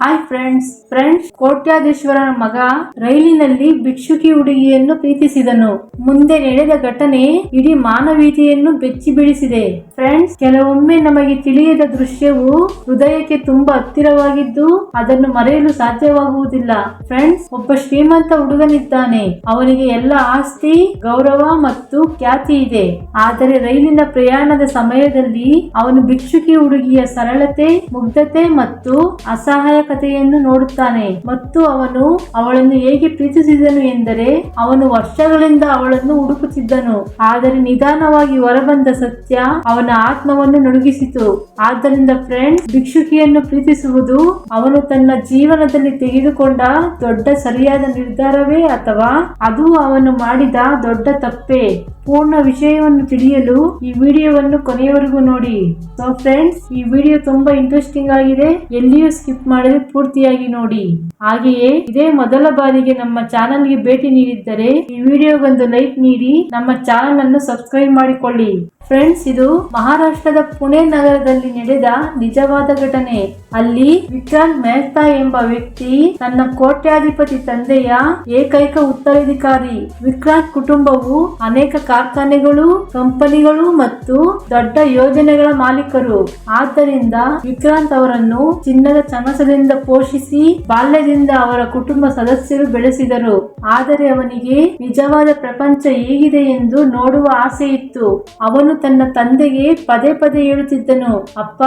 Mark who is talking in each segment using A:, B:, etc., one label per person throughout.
A: Hi friends ಕೋಟ್ಯಾಧೀಶ್ವರನ ಮಗ ರೈಲಿನಲ್ಲಿ ಭಿಕ್ಷುಕಿ ಹುಡುಗಿಯನ್ನು ಪ್ರೀತಿಸಿದನು. ಮುಂದೆ ನಡೆದ ಘಟನೆ ಇಡೀ ಮಾನವೀಯತೆಯನ್ನು ಬೆಚ್ಚಿ ಬೀಳಿಸಿದೆ. ಫ್ರೆಂಡ್ಸ್, ಕೆಲವೊಮ್ಮೆ ನಮಗೆ ತಿಳಿಯದ ದೃಶ್ಯವು ಹೃದಯಕ್ಕೆ ತುಂಬಾ ಹತ್ತಿರವಾಗಿದ್ದು ಅದನ್ನು ಮರೆಯಲು ಸಾಧ್ಯವಾಗುವುದಿಲ್ಲ. ಫ್ರೆಂಡ್ಸ್, ಒಬ್ಬ ಶ್ರೀಮಂತ ಹುಡುಗನಿದ್ದಾನೆ. ಅವನಿಗೆ ಎಲ್ಲ ಆಸ್ತಿ, ಗೌರವ ಮತ್ತು ಖ್ಯಾತಿ ಇದೆ. ಆದರೆ ರೈಲಿನ ಪ್ರಯಾಣದ ಸಮಯದಲ್ಲಿ ಅವನು ಭಿಕ್ಷುಕಿ ಹುಡುಗಿಯ ಸರಳತೆ, ಮುಗ್ಧತೆ ಮತ್ತು ಅಸಹಾಯಕತೆಯನ್ನು ನೋಡುತ್ತಾನೆ. ಮತ್ತು ಅವನು ಅವಳನ್ನು ಹೇಗೆ ಪ್ರೀತಿಸಿದನು ಎಂದರೆ ಅವನು ವರ್ಷಗಳಿಂದ ಅವಳನ್ನು ಹುಡುಕುತ್ತಿದ್ದನು. ಆದರೆ ನಿಧಾನವಾಗಿ ಹೊರಬಂದ ಸತ್ಯ ಅವನ ಆತ್ಮವನ್ನು ನಡುಗಿಸಿತು. ಆದ್ದರಿಂದ ಫ್ರೆಂಡ್ಸ್, ಭಿಕ್ಷುಕಿಯನ್ನು ಪ್ರೀತಿಸುವುದು ಅವನು ತನ್ನ ಜೀವನದಲ್ಲಿ ತೆಗೆದುಕೊಂಡ ದೊಡ್ಡ ಸರಿಯಾದ ನಿರ್ಧಾರವೇ ಅಥವಾ ಅದು ಅವನು ಮಾಡಿದ ದೊಡ್ಡ ತಪ್ಪೇ? ಪೂರ್ಣ ವಿಷಯವನ್ನು ತಿಳಿಯಲು ಈ ವಿಡಿಯೋವನ್ನು ಕೊನೆಯವರೆಗೂ ನೋಡಿ. ಸೊ ಫ್ರೆಂಡ್ಸ್, ಈ ವಿಡಿಯೋ ತುಂಬಾ ಇಂಟ್ರೆಸ್ಟಿಂಗ್ ಆಗಿದೆ. ಎಲ್ಲಿಯೂ ಸ್ಕಿಪ್ ಮಾಡದೆ ಪೂರ್ತಿಯಾಗಿ ನೋಡಿ. ಹಾಗೆಯೇ ಇದೇ ಮೊದಲ ಬಾರಿಗೆ ನಮ್ಮ ಚಾನೆಲ್ಗೆ ಭೇಟಿ ನೀಡಿದ್ದರೆ ಈ ವಿಡಿಯೋಗೊಂದು ಲೈಕ್ ನೀಡಿ ನಮ್ಮ ಚಾನೆಲ್ ಅನ್ನು ಸಬ್ಸ್ಕ್ರೈಬ್ ಮಾಡಿಕೊಳ್ಳಿ. ಫ್ರೆಂಡ್ಸ್, ಇದು ಮಹಾರಾಷ್ಟ್ರದ ಪುಣೆ ನಗರದಲ್ಲಿ ನಡೆದ ನಿಜವಾದ ಘಟನೆ. ಅಲ್ಲಿ ವಿಕ್ರಾಂತ್ ಮೆಹ್ತಾ ಎಂಬ ವ್ಯಕ್ತಿ ತನ್ನ ಕೋಟ್ಯಾಧಿಪತಿ ತಂದೆಯ ಏಕೈಕ ಉತ್ತರಾಧಿಕಾರಿ. ವಿಕ್ರಾಂತ್ ಕುಟುಂಬವು ಅನೇಕ ಕಾರ್ಖಾನೆಗಳು, ಕಂಪನಿಗಳು ಮತ್ತು ದೊಡ್ಡ ಯೋಜನೆಗಳ ಮಾಲೀಕರು. ಆದ್ದರಿಂದ ವಿಕ್ರಾಂತ್ ಅವರನ್ನು ಚಿನ್ನದ ಚಮಚದಿಂದ ಪೋಷಿಸಿ ಬಾಲ್ಯದಿಂದ ಅವರ ಕುಟುಂಬ ಸದಸ್ಯರು ಬೆಳೆಸಿದರು. ಆದರೆ ಅವನಿಗೆ ನಿಜವಾದ ಪ್ರಪಂಚ ಹೇಗಿದೆ ಎಂದು ನೋಡುವ ಆಸೆ ಇತ್ತು. ಅವನು ತನ್ನ ತಂದೆಗೆ ಪದೇ ಪದೇ ಹೇಳುತ್ತಿದ್ದನು, ಅಪ್ಪ,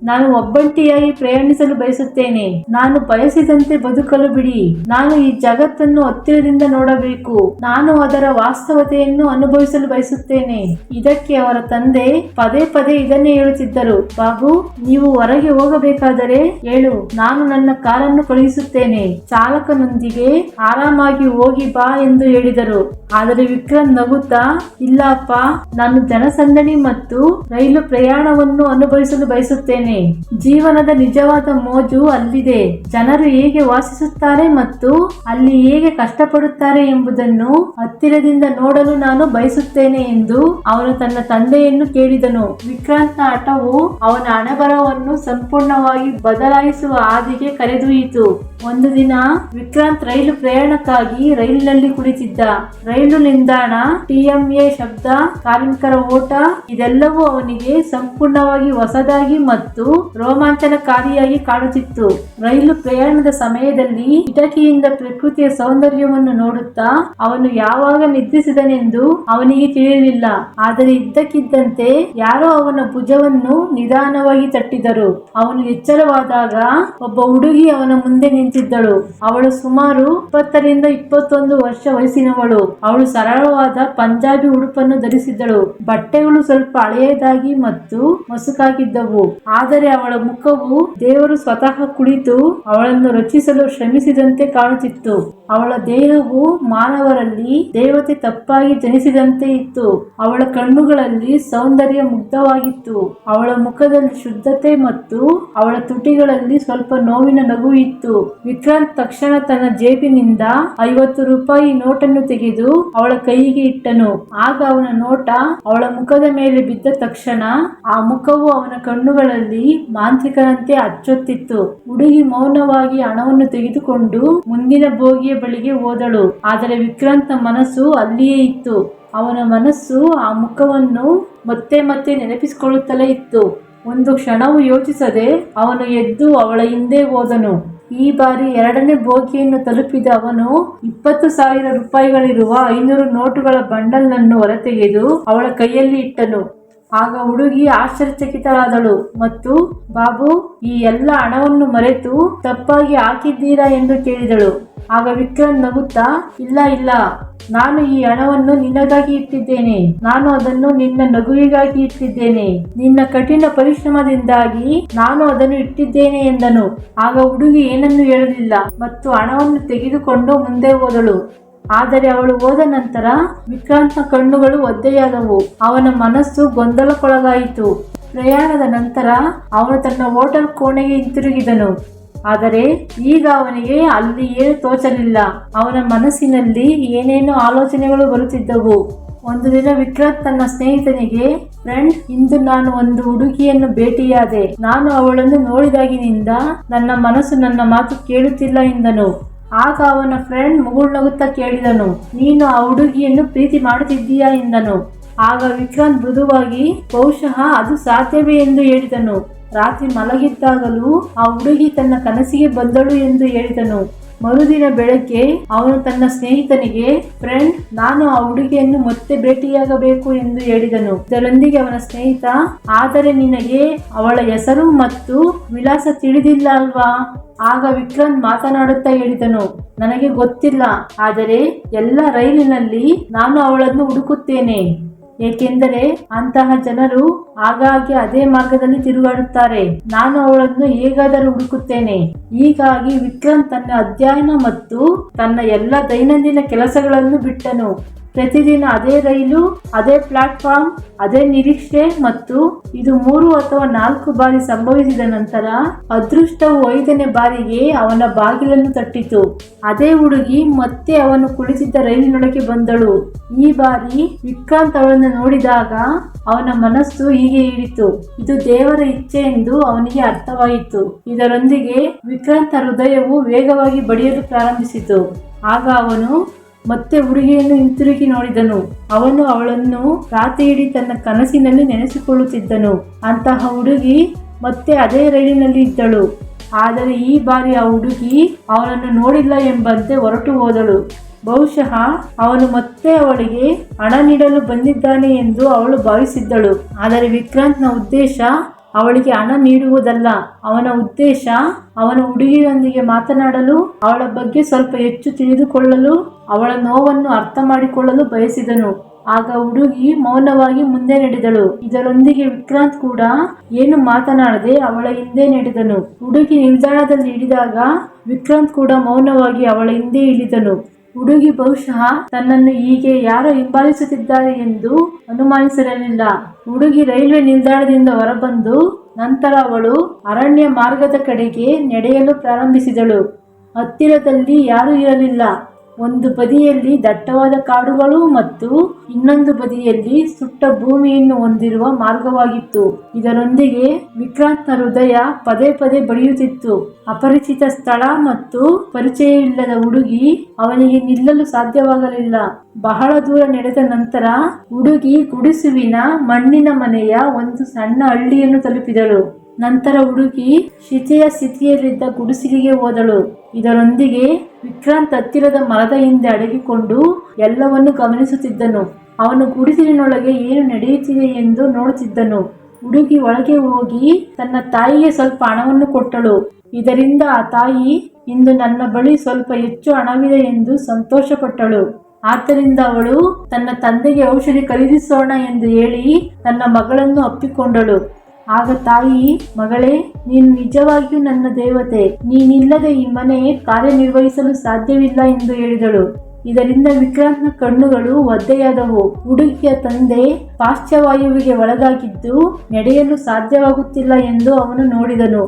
A: ನಾನು ಒಬ್ಬಂಟಿಯಾಗಿ ಪ್ರಯಾಣಿಸಲು ಬಯಸುತ್ತೇನೆ. ನಾನು ಬಯಸಿದಂತೆ ಬದುಕಲು ಬಿಡಿ. ನಾನು ಈ ಜಗತ್ತನ್ನು ಹತ್ತಿರದಿಂದ ನೋಡಬೇಕು. ನಾನು ಅದರ ವಾಸ್ತವತೆಯನ್ನು ಅನುಭವಿಸಲು ಬಯಸುತ್ತೇನೆ. ಇದಕ್ಕೆ ಅವರ ತಂದೆ ಪದೇ ಪದೇ ಇದನ್ನೇ ಹೇಳುತ್ತಿದ್ದರು. ಬಾಬು, ನೀವು ಹೊರಗೆ ಹೋಗಬೇಕಾದರೆ ಹೇಳು, ನಾನು ನನ್ನ ಕಾರನ್ನು ಕಳುಹಿಸುತ್ತೇನೆ. ಚಾಲಕನೊಂದಿಗೆ ಆರಾಮಾಗಿ ಹೋಗಿ ಬಾ ಎಂದು ಹೇಳಿದರು. ಆದರೆ ವಿಕ್ರಮ್ ನಗುತ್ತಾ, ಇಲ್ಲ ಅಪ್ಪ, ನಾನು ಜನಸಂದಣಿ ಮತ್ತು ರೈಲು ಪ್ರಯಾಣವನ್ನು ಅನುಭವಿಸಲು ಬಯಸುತ್ತೇನೆ. ಜೀವನದ ನಿಜವಾದ ಮೋಜು ಅಲ್ಲಿದೆ. ಜನರು ಹೇಗೆ ವಾಸಿಸುತ್ತಾರೆ ಮತ್ತು ಅಲ್ಲಿ ಹೇಗೆ ಕಷ್ಟಪಡುತ್ತಾರೆ ಎಂಬುದನ್ನು ಹತ್ತಿರದಿಂದ ನೋಡಲು ನಾನು ಬಯಸುತ್ತೇನೆ ಎಂದು ಅವನು ತನ್ನ ತಂದೆಯನ್ನು ಕೇಳಿದನು. ವಿಕ್ರಾಂತ್ನ ಹಠವು ಅವನ ಹಣೆಬರಹವನ್ನು ಸಂಪೂರ್ಣವಾಗಿ ಬದಲಾಯಿಸುವ ಹಾದಿಗೆ ಕರೆದೊಯ್ಯಿತು. ಒಂದು ದಿನ ವಿಕ್ರಾಂತ್ ರೈಲು ಪ್ರಯಾಣಕ್ಕಾಗಿ ರೈಲಿನಲ್ಲಿ ಕುಳಿತಿದ್ದ. ರೈಲು ನಿಲ್ದಾಣ, TMA ಶಬ್ದ, ಕಾರ್ಮಿಕರ ಓಟ, ಇದೆಲ್ಲವೂ ಅವನಿಗೆ ಸಂಪೂರ್ಣವಾಗಿ ಹೊಸದಾಗಿ ಮತ್ತು ರೋಮಾಂಚನಕಾರಿಯಾಗಿ ಕಾಣುತ್ತಿತ್ತು. ರೈಲು ಪ್ರಯಾಣದ ಸಮಯದಲ್ಲಿ ಕಿಟಕಿಯಿಂದ ಪ್ರಕೃತಿಯ ಸೌಂದರ್ಯವನ್ನು ನೋಡುತ್ತಾ ಅವನು ಯಾವಾಗ ನಿದ್ರಿಸಿದನೆಂದು ಅವನಿಗೆ ತಿಳಿಯಲಿಲ್ಲ. ಆದರೆ ಇದ್ದಕ್ಕಿದ್ದಂತೆ ಯಾರೋ ಅವನ ಭುಜವನ್ನು ನಿಧಾನವಾಗಿ ತಟ್ಟಿದರು. ಅವನು ಎಚ್ಚರವಾದಾಗ ಒಬ್ಬ ಹುಡುಗಿ ಅವನ ಮುಂದೆ ನಿಂತಿದ್ದಳು. ಅವಳು ಸುಮಾರು 20 ರಿಂದ 21 ವರ್ಷ ವಯಸ್ಸಿನವಳು. ಅವಳು ಸರಳವಾದ ಪಂಜಾಬಿ ಉಡುಪನ್ನು ಧರಿಸಿದ್ದಳು. ಬಟ್ಟೆಗಳು ಸ್ವಲ್ಪ ಹಳೆಯದಾಗಿ ಮತ್ತು ಮಸುಕಾಗಿದ್ದವು. ಆದರೆ ಅವಳ ಮುಖವು ದೇವರು ಸ್ವತಃ ಕುಳಿತು ಅವಳನ್ನು ರಚಿಸಲು ಶ್ರಮಿಸಿದಂತೆ ಕಾಣುತ್ತಿತ್ತು. ಅವಳ ದೇಹವು ಮಾನವರಲ್ಲಿ ದೇವತೆ ತಪ್ಪಾಗಿ ಜನಿಸಿದಂತೆ ಇತ್ತು. ಅವಳ ಕಣ್ಣುಗಳಲ್ಲಿ ಸೌಂದರ್ಯ ಮುಗ್ಧವಾಗಿತ್ತು. ಅವಳ ಮುಖದಲ್ಲಿ ಶುದ್ಧತೆ ಮತ್ತು ಅವಳ ತುಟಿಗಳಲ್ಲಿ ಸ್ವಲ್ಪ ನೋವಿನ ನಗು ಇತ್ತು. ವಿಕ್ರಾಂತ್ ತಕ್ಷಣ ತನ್ನ ಜೇಬಿನಿಂದ 50 ರೂಪಾಯಿ ನೋಟನ್ನು ತೆಗೆದು ಅವಳ ಕೈಗೆ ಇಟ್ಟನು. ಆಗ ಅವನ ನೋಟ ಅವಳ ಮುಖದ ಮೇಲೆ ಬಿದ್ದ ತಕ್ಷಣ ಆ ಮುಖವು ಅವನ ಕಣ್ಣುಗಳಲ್ಲಿ ಮಾಂತ್ರಿಕನಂತೆ ಅಚ್ಚೊತ್ತಿತ್ತು. ಹುಡುಗಿ ಮೌನವಾಗಿ ಹಣವನ್ನು ತೆಗೆದುಕೊಂಡು ಮುಂದಿನ ಬೋಗಿಯ ಬಳಿಗೆ ಹೋದಳು. ಆದರೆ ವಿಕ್ರಾಂತ್ನ ಮನಸ್ಸು ಅಲ್ಲಿಯೇ ಇತ್ತು. ಅವನ ಮನಸ್ಸು ಆ ಮುಖವನ್ನು ಮತ್ತೆ ಮತ್ತೆ ನೆನಪಿಸಿಕೊಳ್ಳುತ್ತಲೇ ಇತ್ತು. ಒಂದು ಕ್ಷಣವೂ ಯೋಚಿಸದೆ ಅವನು ಎದ್ದು ಅವಳ ಹಿಂದೆ ಹೋದನು. ಈ ಬಾರಿ 2ನೇ ಬೋಗಿಯನ್ನು ತಲುಪಿದ ಅವನು 20,000 ರೂಪಾಯಿಗಳಿರುವ 500 ನೋಟುಗಳ ಬಂಡಲ್ ನನ್ನು ಹೊರತೆಗೆದು ಅವಳ ಕೈಯಲ್ಲಿ ಇಟ್ಟನು. ಆಗ ಹುಡುಗಿ ಆಶ್ಚರ್ಯಚಕಿತಳಾದಳು ಮತ್ತು ಬಾಬು, ಈ ಎಲ್ಲ ಹಣವನ್ನು ಮರೆತು ತಪ್ಪಾಗಿ ಹಾಕಿದ್ದೀರಾ ಎಂದು ಕೇಳಿದಳು. ಆಗ ವಿಕ್ರಾಂತ್ ನಗುತ್ತಾ, ಇಲ್ಲ, ನಾನು ಈ ಹಣವನ್ನು ನಿನಗಾಗಿ ಇಟ್ಟಿದ್ದೇನೆ. ನಾನು ಅದನ್ನು ನಿನ್ನ ನಗುವಿಗಾಗಿ ಇಟ್ಟಿದ್ದೇನೆ. ನಿನ್ನ ಕಠಿಣ ಪರಿಶ್ರಮದಿಂದಾಗಿ ನಾನು ಅದನ್ನು ಇಟ್ಟಿದ್ದೇನೆ ಎಂದನು. ಆಗ ಹುಡುಗಿ ಏನನ್ನೂ ಹೇಳಲಿಲ್ಲ ಮತ್ತು ಹಣವನ್ನು ತೆಗೆದುಕೊಂಡು ಮುಂದೆ ಹೋದಳು. ಆದರೆ ಅವಳು ಹೋದ ನಂತರ ವಿಕ್ರಾಂತ್ನ ಕಣ್ಣುಗಳು ಒದ್ದೆಯಾದವು. ಅವನ ಮನಸ್ಸು ಗೊಂದಲಕ್ಕೊಳಗಾಯಿತು. ಪ್ರಯಾಣದ ನಂತರ ಅವನು ತನ್ನ ಹೋಟೆಲ್ ಕೋಣೆಗೆ ಹಿಂತಿರುಗಿದನು. ಆದರೆ ಈಗ ಅವನಿಗೆ ಅಲ್ಲಿ ಏನು ತೋಚಲಿಲ್ಲ. ಅವನ ಮನಸ್ಸಿನಲ್ಲಿ ಏನೇನೋ ಆಲೋಚನೆಗಳು ಬರುತ್ತಿದ್ದವು. ಒಂದು ದಿನ ವಿಕ್ರಾಂತ್ ತನ್ನ ಸ್ನೇಹಿತನಿಗೆ, ಫ್ರೆಂಡ್, ಇಂದು ನಾನು ಒಂದು ಹುಡುಗಿಯನ್ನು ಭೇಟಿಯಾದೆ. ನಾನು ಅವಳನ್ನು ನೋಡಿದಾಗಿನಿಂದ ನನ್ನ ಮನಸ್ಸು ನನ್ನ ಮಾತು ಕೇಳುತ್ತಿಲ್ಲ ಎಂದನು. ಆಗ ಅವನ ಫ್ರೆಂಡ್ ಮುಗುಳ್ನಗುತ್ತಾ ಕೇಳಿದನು, ನೀನು ಆ ಹುಡುಗಿಯನ್ನು ಪ್ರೀತಿ ಮಾಡುತ್ತಿದ್ದೀಯಾ ಎಂದನು. ಆಗ ವಿಕ್ರಾಂತ್ ಮೃದುವಾಗಿ, ಬಹುಶಃ ಅದು ಸಾಧ್ಯವೇ ಎಂದು ಹೇಳಿದನು. ರಾತ್ರಿ ಮಲಗಿದ್ದಾಗಲೂ ಆ ಹುಡುಗಿ ತನ್ನ ಕನಸಿಗೆ ಬಂದಳು ಎಂದು ಹೇಳಿದನು. ಮರುದಿನ ಬೆಳಗ್ಗೆ ಅವನು ತನ್ನ ಸ್ನೇಹಿತನಿಗೆ, ಫ್ರೆಂಡ್, ನಾನು ಆ ಹುಡುಗಿಯನ್ನು ಮತ್ತೆ ಭೇಟಿಯಾಗಬೇಕು ಎಂದು ಹೇಳಿದನು. ಇದರೊಂದಿಗೆ ಅವನ ಸ್ನೇಹಿತ, ಆದರೆ ನಿನಗೆ ಅವಳ ಹೆಸರು ಮತ್ತು ವಿಳಾಸ ತಿಳಿದಿಲ್ಲ ಅಲ್ವಾ? ಆಗ ವಿಕ್ರಾಂತ್ ಮಾತನಾಡುತ್ತಾ ಹೇಳಿದನು, ನನಗೆ ಗೊತ್ತಿಲ್ಲ, ಆದರೆ ಎಲ್ಲ ರೈಲಿನಲ್ಲಿ ನಾನು ಅವಳನ್ನು ಹುಡುಕುತ್ತೇನೆ. ಏಕೆಂದರೆ ಅಂತಹ ಜನರು ಆಗಾಗ್ಗೆ ಅದೇ ಮಾರ್ಗದಲ್ಲಿ ತಿರುಗಾಡುತ್ತಾರೆ. ನಾನು ಅವಳನ್ನು ಹೇಗಾದರೂ ಹುಡುಕುತ್ತೇನೆ. ಹೀಗಾಗಿ ವಿಕ್ರಾಂತ್ ತನ್ನ ಅಧ್ಯಯನ ಮತ್ತು ತನ್ನ ಎಲ್ಲ ದೈನಂದಿನ ಕೆಲಸಗಳನ್ನು ಬಿಟ್ಟನು. ಪ್ರತಿದಿನ ಅದೇ ರೈಲು, ಅದೇ ಪ್ಲಾಟ್ಫಾರ್ಮ್, ಅದೇ ನಿರೀಕ್ಷೆ ಮತ್ತು ಇದು 3 ಅಥವಾ 4 ಬಾರಿ ಸಂಭವಿಸಿದ ನಂತರ ಅದೃಷ್ಟವು 5ನೇ ಬಾರಿಗೆ ಅವನ ಬಾಗಿಲನ್ನು ತಟ್ಟಿತು. ಅದೇ ಹುಡುಗಿ ಮತ್ತೆ ಅವನು ಕುಳಿತಿದ್ದ ರೈಲಿನೊಳಗೆ ಬಂದಳು. ಈ ಬಾರಿ ವಿಕ್ರಾಂತ್ ಅವಳನ್ನು ನೋಡಿದಾಗ ಅವನ ಮನಸ್ಸು ಹೀಗೆ ಹೇಳಿತು, ಇದು ದೇವರ ಇಚ್ಛೆ ಎಂದು ಅವನಿಗೆ ಅರ್ಥವಾಯಿತು. ಇದರೊಂದಿಗೆ ವಿಕ್ರಾಂತ ಹೃದಯವು ವೇಗವಾಗಿ ಬಡಿಯಲು ಪ್ರಾರಂಭಿಸಿತು. ಆಗ ಅವನು ಮತ್ತೆ ಹುಡುಗಿಯನ್ನು ಹಿಂತಿರುಗಿ ನೋಡಿದನು. ಅವನು ಅವಳನ್ನು ರಾತ್ರಿಯಿಡೀ ತನ್ನ ಕನಸಿನಲ್ಲಿ ನೆನೆಸಿಕೊಳ್ಳುತ್ತಿದ್ದನು. ಅಂತಹ ಹುಡುಗಿ ಮತ್ತೆ ಅದೇ ರೈಲಿನಲ್ಲಿ ಇದ್ದಳು. ಆದರೆ ಈ ಬಾರಿ ಆ ಹುಡುಗಿ ಅವನನ್ನು ನೋಡಿಲ್ಲ ಎಂಬಂತೆ ಹೊರಟು ಹೋದಳು. ಬಹುಶಃ ಅವನು ಮತ್ತೆ ಅವಳಿಗೆ ಹಣ ನೀಡಲು ಬಂದಿದ್ದಾನೆ ಎಂದು ಅವಳು ಭಾವಿಸಿದ್ದಳು. ಆದರೆ ವಿಕ್ರಾಂತ್ನ ಉದ್ದೇಶ ಅವಳಿಗೆ ಹಣ ನೀಡುವುದಲ್ಲ. ಅವನ ಉದ್ದೇಶ ಅವನ ಹುಡುಗಿಯೊಂದಿಗೆ ಮಾತನಾಡಲು, ಅವಳ ಬಗ್ಗೆ ಸ್ವಲ್ಪ ಹೆಚ್ಚು ತಿಳಿದುಕೊಳ್ಳಲು, ಅವಳ ನೋವನ್ನು ಅರ್ಥ ಮಾಡಿಕೊಳ್ಳಲು ಬಯಸಿದನು. ಆಗ ಹುಡುಗಿ ಮೌನವಾಗಿ ಮುಂದೆ ನಡೆದಳು. ಇದರೊಂದಿಗೆ ವಿಕ್ರಾಂತ್ ಕೂಡ ಏನು ಮಾತನಾಡದೆ ಅವಳ ಹಿಂದೆ ನಡೆದನು. ಹುಡುಗಿ ನಿಲ್ದಾಣದಲ್ಲಿ ಇಳಿದಾಗ ವಿಕ್ರಾಂತ್ ಕೂಡ ಮೌನವಾಗಿ ಅವಳ ಹಿಂದೆ ಇಳಿದನು. ಹುಡುಗಿ ಬಹುಶಃ ತನ್ನನ್ನು ಹೀಗೆ ಯಾರೋ ಹಿಂಬಾಲಿಸುತ್ತಿದ್ದಾರೆ ಎಂದು ಅನುಮಾನಿಸಿರಲಿಲ್ಲ. ಹುಡುಗಿ ರೈಲ್ವೆ ನಿಲ್ದಾಣದಿಂದ ಹೊರಬಂದು ನಂತರ ಅವಳು ಅರಣ್ಯ ಮಾರ್ಗದ ಕಡೆಗೆ ನಡೆಯಲು ಪ್ರಾರಂಭಿಸಿದಳು. ಹತ್ತಿರದಲ್ಲಿ ಯಾರೂ ಇರಲಿಲ್ಲ. ಒಂದು ಬದಿಯಲ್ಲಿ ದಟ್ಟವಾದ ಕಾಡುಗಳು ಮತ್ತು ಇನ್ನೊಂದು ಬದಿಯಲ್ಲಿ ಸುಟ್ಟ ಭೂಮಿಯನ್ನು ಹೊಂದಿರುವ ಮಾರ್ಗವಾಗಿತ್ತು. ಇದರೊಂದಿಗೆ ವಿಕ್ರಾಂತ್ನ ಹೃದಯ ಪದೇ ಪದೇ ಬಡಿಯುತ್ತಿತ್ತು. ಅಪರಿಚಿತ ಸ್ಥಳ ಮತ್ತು ಪರಿಚಯವಿಲ್ಲದ ಹುಡುಗಿ ಅವನಿಗೆ ನಿಲ್ಲಲು ಸಾಧ್ಯವಾಗಲಿಲ್ಲ. ಬಹಳ ದೂರ ನಡೆದ ನಂತರ ಹುಡುಗಿ ಗುಡಿಸುವಿನ ಮಣ್ಣಿನ ಮನೆಯ ಒಂದು ಸಣ್ಣ ಹಳ್ಳಿಯನ್ನು ತಲುಪಿದಳು. ನಂತರ ಹುಡುಗಿ ಶಿಥಿಲ ಸ್ಥಿತಿಯಲ್ಲಿದ್ದ ಗುಡಿಸಲಿಗೆ ಹೋದಳು. ಇದರೊಂದಿಗೆ ವಿಕ್ರಾಂತ್ ಹತ್ತಿರದ ಮರದ ಹಿಂದೆ ಅಡಗಿಕೊಂಡು ಎಲ್ಲವನ್ನು ಗಮನಿಸುತ್ತಿದ್ದನು. ಅವನು ಗುಡಿಸಲಿನೊಳಗೆ ಏನು ನಡೆಯುತ್ತಿದೆ ಎಂದು ನೋಡುತ್ತಿದ್ದನು. ಹುಡುಗಿ ಒಳಗೆ ಹೋಗಿ ತನ್ನ ತಾಯಿಗೆ ಸ್ವಲ್ಪ ಹಣವನ್ನು ಕೊಟ್ಟಳು. ಇದರಿಂದ ಆ ತಾಯಿ, ಇಂದು ನನ್ನ ಬಳಿ ಸ್ವಲ್ಪ ಹೆಚ್ಚು ಹಣವಿದೆ ಎಂದು ಸಂತೋಷಪಟ್ಟಳು. ಆದ್ದರಿಂದ ಅವಳು ತನ್ನ ತಂದೆಗೆ ಔಷಧಿ ಖರೀದಿಸೋಣ ಎಂದು ಹೇಳಿ ತನ್ನ ಮಗಳನ್ನು ಅಪ್ಪಿಕೊಂಡಳು. ಆಗ ತಾಯಿ, ಮಗಳೇ, ನೀನು ನಿಜವಾಗಿಯೂ ನನ್ನ ದೇವತೆ. ನೀನಿಲ್ಲದೆ ಈ ಮನೆ ಕಾರ್ಯನಿರ್ವಹಿಸಲು ಸಾಧ್ಯವಿಲ್ಲ ಎಂದು ಹೇಳಿದಳು. ಇದರಿಂದ ವಿಕ್ರಾಂತ್ನ ಕಣ್ಣುಗಳು ಒದ್ದೆಯಾದವು. ಹುಡುಗಿಯ ತಂದೆ ಪಾರ್ಶ್ವವಾಯುವಿಗೆ ಒಳಗಾಗಿದ್ದು ನಡೆಯಲು ಸಾಧ್ಯವಾಗುತ್ತಿಲ್ಲ ಎಂದು ಅವನು ನೋಡಿದನು.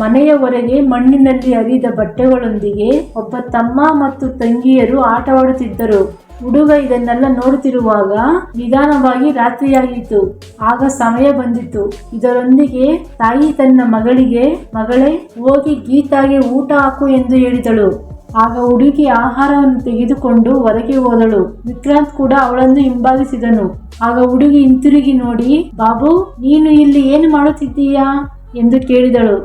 A: ಮನೆಯ ಹೊರಗೆ ಮಣ್ಣಿನಲ್ಲಿ ಹರಿದ ಬಟ್ಟೆಗಳೊಂದಿಗೆ ಒಬ್ಬ ತಮ್ಮ ಮತ್ತು ತಂಗಿಯರು ಆಟವಾಡುತ್ತಿದ್ದರು. ಹುಡುಗ ಇದನ್ನೆಲ್ಲ ನೋಡುತ್ತಿರುವಾಗ ನಿಧಾನವಾಗಿ ರಾತ್ರಿಯಾಗಿತ್ತು. ಆಗ ಸಮಯ ಬಂದಿತು. ಇದರೊಂದಿಗೆ ತಾಯಿ ತನ್ನ ಮಗಳಿಗೆ, ಮಗಳೇ, ಹೋಗಿ ಗೀತಾಗೆ ಊಟ ಹಾಕು ಎಂದು ಹೇಳಿದಳು. ಆಗ ಹುಡುಗಿ ಆಹಾರವನ್ನು ತೆಗೆದುಕೊಂಡು ಹೊರಗೆ ಹೋದಳು. ವಿಕ್ರಾಂತ್ ಕೂಡ ಅವಳನ್ನು ಹಿಂಬಾಲಿಸಿದನು. ಆಗ ಹುಡುಗಿ ಹಿಂತಿರುಗಿ ನೋಡಿ, ಬಾಬು, ನೀನು ಇಲ್ಲಿ ಏನು ಮಾಡುತ್ತಿದ್ದೀಯಾ ಎಂದು ಕೇಳಿದಳು.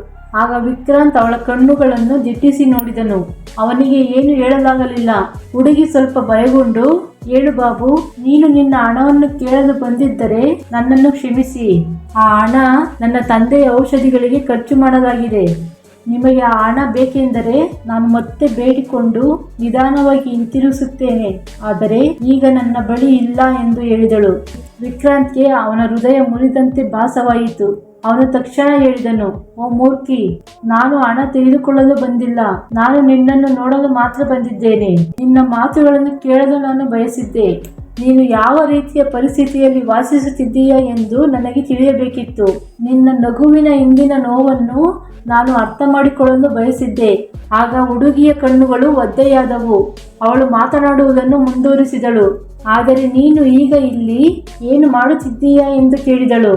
A: ಆಗ ವಿಕ್ರಾಂತ್ ಅವಳ ಕಣ್ಣುಗಳನ್ನು ದಿಟ್ಟಿಸಿ ನೋಡಿದನು. ಅವನಿಗೆ ಏನು ಹೇಳಲಾಗಲಿಲ್ಲ. ಹುಡುಗಿ ಸ್ವಲ್ಪ ಭಯಗೊಂಡು, ಹೇಳು ಬಾಬು, ನೀನು ನಿನ್ನ ಹಣವನ್ನು ಕೇಳಲು ಬಂದಿದ್ದರೆ ನನ್ನನ್ನು ಕ್ಷಮಿಸಿ. ಆ ಹಣ ನನ್ನ ತಂದೆಯ ಔಷಧಿಗಳಿಗೆ ಖರ್ಚು ಮಾಡಲಾಗಿದೆ. ನಿಮಗೆ ಆ ಹಣ ಬೇಕೆಂದರೆ ನಾನು ಮತ್ತೆ ಬೇಡಿಕೊಂಡು ನಿಧಾನವಾಗಿ ಹಿಂತಿರುಗಿಸುತ್ತೇನೆ. ಆದರೆ ಈಗ ನನ್ನ ಬಳಿ ಇಲ್ಲ ಎಂದು ಹೇಳಿದಳು. ವಿಕ್ರಾಂತ್ಗೆ ಅವನ ಹೃದಯ ಮುರಿದಂತೆ ಭಾಸವಾಯಿತು. ಅವನು ತಕ್ಷಣ ಹೇಳಿದನು, ಓ ಮೂರ್ಖಿ, ನಾನು ಹಣ ತೆಗೆದುಕೊಳ್ಳಲು ಬಂದಿಲ್ಲ. ನಾನು ನಿನ್ನನ್ನು ನೋಡಲು ಮಾತ್ರ ಬಂದಿದ್ದೇನೆ. ನಿನ್ನ ಮಾತುಗಳನ್ನು ಕೇಳಲು ನಾನು ಬಯಸಿದ್ದೆ. ನೀನು ಯಾವ ರೀತಿಯ ಪರಿಸ್ಥಿತಿಯಲ್ಲಿ ವಾಸಿಸುತ್ತಿದ್ದೀಯಾ ಎಂದು ನನಗೆ ತಿಳಿಯಬೇಕಿತ್ತು. ನಿನ್ನ ನಗುವಿನ ಹಿಂದಿನ ನೋವನ್ನು ನಾನು ಅರ್ಥ ಮಾಡಿಕೊಳ್ಳಲು ಬಯಸಿದ್ದೆ. ಆಗ ಹುಡುಗಿಯ ಕಣ್ಣುಗಳು ಒದ್ದೆಯಾದವು. ಅವಳು ಮಾತನಾಡುವುದನ್ನು ಮುಂದುವರಿಸಿದಳು. ಆದರೆ ನೀನು ಈಗ ಇಲ್ಲಿ ಏನು ಮಾಡುತ್ತಿದ್ದೀಯಾ ಎಂದು ಕೇಳಿದಳು.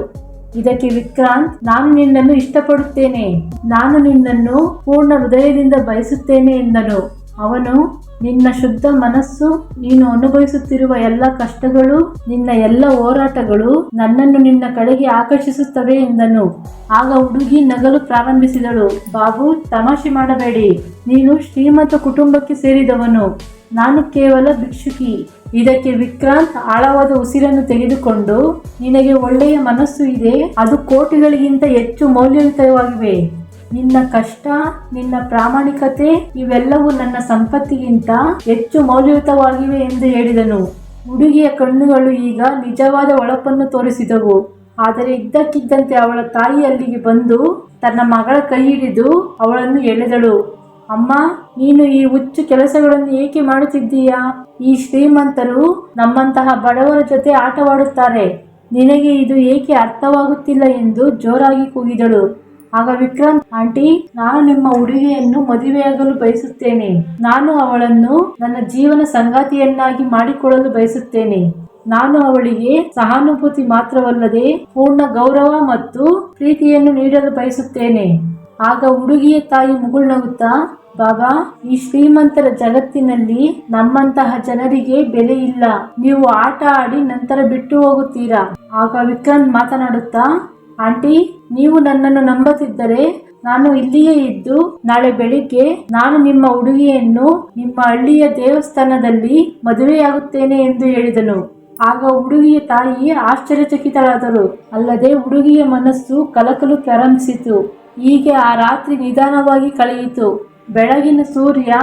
A: ಇದಕ್ಕೆ ವಿಕ್ರಾಂತ್, ನಾನು ನಿನ್ನನ್ನು ಇಷ್ಟಪಡುತ್ತೇನೆ, ನಾನು ನಿನ್ನನ್ನು ಪೂರ್ಣ ಹೃದಯದಿಂದ ಬಯಸುತ್ತೇನೆ ಎಂದನು. ಅವನು, ನಿನ್ನ ಶುದ್ಧ ಮನಸ್ಸು, ನೀನು ಅನುಭವಿಸುತ್ತಿರುವ ಎಲ್ಲ ಕಷ್ಟಗಳು, ನಿನ್ನ ಎಲ್ಲ ಹೋರಾಟಗಳು ನನ್ನನ್ನು ನಿನ್ನ ಕಡೆಗೆ ಆಕರ್ಷಿಸುತ್ತವೆ ಎಂದನು. ಆಗ ಹುಡುಗಿ ನಗಲು ಪ್ರಾರಂಭಿಸಿದಳು. ಬಾಬು, ತಮಾಷೆ ಮಾಡಬೇಡಿ, ನೀನು ಶ್ರೀಮಂತ ಕುಟುಂಬಕ್ಕೆ ಸೇರಿದವನು, ನಾನು ಕೇವಲ ಭಿಕ್ಷುಕಿ. ಇದಕ್ಕೆ ವಿಕ್ರಾಂತ್ ಆಳವಾದ ಉಸಿರನ್ನು ತೆಗೆದುಕೊಂಡು, ನಿನಗೆ ಒಳ್ಳೆಯ ಮನಸ್ಸು ಇದೆ, ಅದು ಕೋಟಿಗಳಿಗಿಂತ ಹೆಚ್ಚು ಮೌಲ್ಯಯುತವಾಗಿವೆ. ನಿನ್ನ ಕಷ್ಟ, ನಿನ್ನ ಪ್ರಾಮಾಣಿಕತೆ ಇವೆಲ್ಲವೂ ನನ್ನ ಸಂಪತ್ತಿಗಿಂತ ಹೆಚ್ಚು ಮೌಲ್ಯಯುತವಾಗಿವೆ ಎಂದು ಹೇಳಿದನು. ಹುಡುಗಿಯ ಕಣ್ಣುಗಳು ಈಗ ನಿಜವಾದ ಒಳಪನ್ನು ತೋರಿಸಿದವು. ಆದರೆ ಇದ್ದಕ್ಕಿದ್ದಂತೆ ಅವಳ ತಾಯಿ ಅಲ್ಲಿಗೆ ಬಂದು ತನ್ನ ಮಗಳ ಕೈ ಹಿಡಿದು ಅವಳನ್ನು ಎಳೆದಳು. ಅಮ್ಮ, ನೀನು ಈ ಹುಚ್ಚು ಕೆಲಸಗಳನ್ನು ಏಕೆ ಮಾಡುತ್ತಿದ್ದೀಯಾ? ಈ ಶ್ರೀಮಂತರು ನಮ್ಮಂತಹ ಬಡವರ ಜೊತೆ ಆಟವಾಡುತ್ತಾರೆ, ನಿನಗೆ ಇದು ಏಕೆ ಅರ್ಥವಾಗುತ್ತಿಲ್ಲ ಎಂದು ಜೋರಾಗಿ ಕೂಗಿದಳು. ಆಗ ವಿಕ್ರಾಂತ್, ಆಂಟಿ, ನಾನು ನಿಮ್ಮ ಹುಡುಗಿಯನ್ನು ಮದುವೆಯಾಗಲು ಬಯಸುತ್ತೇನೆ. ನಾನು ಅವಳನ್ನು ನನ್ನ ಜೀವನ ಸಂಗಾತಿಯನ್ನಾಗಿ ಮಾಡಿಕೊಳ್ಳಲು ಬಯಸುತ್ತೇನೆ. ನಾನು ಅವಳಿಗೆ ಸಹಾನುಭೂತಿ ಮಾತ್ರವಲ್ಲದೆ ಪೂರ್ಣ ಗೌರವ ಮತ್ತು ಪ್ರೀತಿಯನ್ನು ನೀಡಲು ಬಯಸುತ್ತೇನೆ. ಆಗ ಹುಡುಗಿಯ ತಾಯಿ ಮುಗುಳ್ನಗುತ್ತಾ, ಬಾಬಾ, ಈ ಶ್ರೀಮಂತರ ಜಗತ್ತಿನಲ್ಲಿ ನಮ್ಮಂತಹ ಜನರಿಗೆ ಬೆಲೆ ಇಲ್ಲ. ನೀವು ಆಟ ಆಡಿ ನಂತರ ಬಿಟ್ಟು ಹೋಗುತ್ತೀರಾ. ಆಗ ವಿಕ್ರಾಂತ್ ಮಾತನಾಡುತ್ತಾ, ಆಂಟಿ, ನೀವು ನನ್ನನ್ನು ನಂಬುತ್ತಿದ್ದರೆ ನಾನು ಇಲ್ಲಿಯೇ ಇದ್ದು ನಾಳೆ ಬೆಳಿಗ್ಗೆ ನಾನು ನಿಮ್ಮ ಹುಡುಗಿಯನ್ನು ನಿಮ್ಮ ಹಳ್ಳಿಯ ದೇವಸ್ಥಾನದಲ್ಲಿ ಮದುವೆಯಾಗುತ್ತೇನೆ ಎಂದು ಹೇಳಿದನು. ಆಗ ಹುಡುಗಿಯ ತಾಯಿ ಆಶ್ಚರ್ಯಚಕಿತಳಾದಳು. ಅಲ್ಲದೆ ಹುಡುಗಿಯ ಮನಸ್ಸು ಕಲಕಲು ಪ್ರಾರಂಭಿಸಿತು. ಹೀಗೆ ಆ ರಾತ್ರಿ ನಿಧಾನವಾಗಿ ಕಳೆಯಿತು. ಬೆಳಗಿನ ಸೂರ್ಯ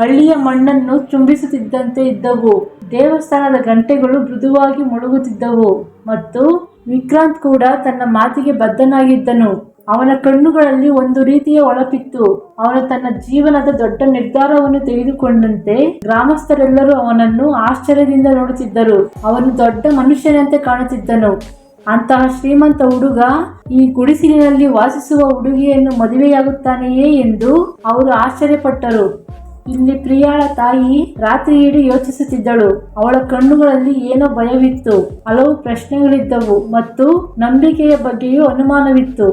A: ಹಳ್ಳಿಯ ಮಣ್ಣನ್ನು ಚುಂಬಿಸುತ್ತಿದ್ದಂತೆ ಇದ್ದವು. ದೇವಸ್ಥಾನದ ಗಂಟೆಗಳು ಮೃದುವಾಗಿ ಮೊಳಗುತ್ತಿದ್ದವು ಮತ್ತು ವಿಕ್ರಾಂತ್ ಕೂಡ ತನ್ನ ಮಾತಿಗೆ ಬದ್ಧನಾಗಿದ್ದನು. ಅವನ ಕಣ್ಣುಗಳಲ್ಲಿ ಒಂದು ರೀತಿಯ ಹೊಳಪಿತ್ತು. ಅವನು ತನ್ನ ಜೀವನದ ದೊಡ್ಡ ನಿರ್ಧಾರವನ್ನು ತೆಗೆದುಕೊಂಡಂತೆ ಗ್ರಾಮಸ್ಥರೆಲ್ಲರೂ ಅವನನ್ನು ಆಶ್ಚರ್ಯದಿಂದ ನೋಡುತ್ತಿದ್ದರು. ಅವನು ದೊಡ್ಡ ಮನುಷ್ಯನಂತೆ ಕಾಣುತ್ತಿದ್ದನು. ಅಂತಹ ಶ್ರೀಮಂತ ಹುಡುಗ ಈ ಗುಡಿಸಿಲಿನಲ್ಲಿ ವಾಸಿಸುವ ಹುಡುಗಿಯನ್ನು ಮದುವೆಯಾಗುತ್ತಾನೆಯೇ ಎಂದು ಅವರು ಆಶ್ಚರ್ಯಪಟ್ಟರು. ಇಲ್ಲಿ ಪ್ರಿಯಾಳ ತಾಯಿ ರಾತ್ರಿ ಇಡೀ ಯೋಚಿಸುತ್ತಿದ್ದಳು. ಅವಳ ಕಣ್ಣುಗಳಲ್ಲಿ ಏನೋ ಭಯವಿತ್ತು, ಹಲವು ಪ್ರಶ್ನೆಗಳಿದ್ದವು ಮತ್ತು ನಂಬಿಕೆಯ ಬಗ್ಗೆಯೂ ಅನುಮಾನವಿತ್ತು.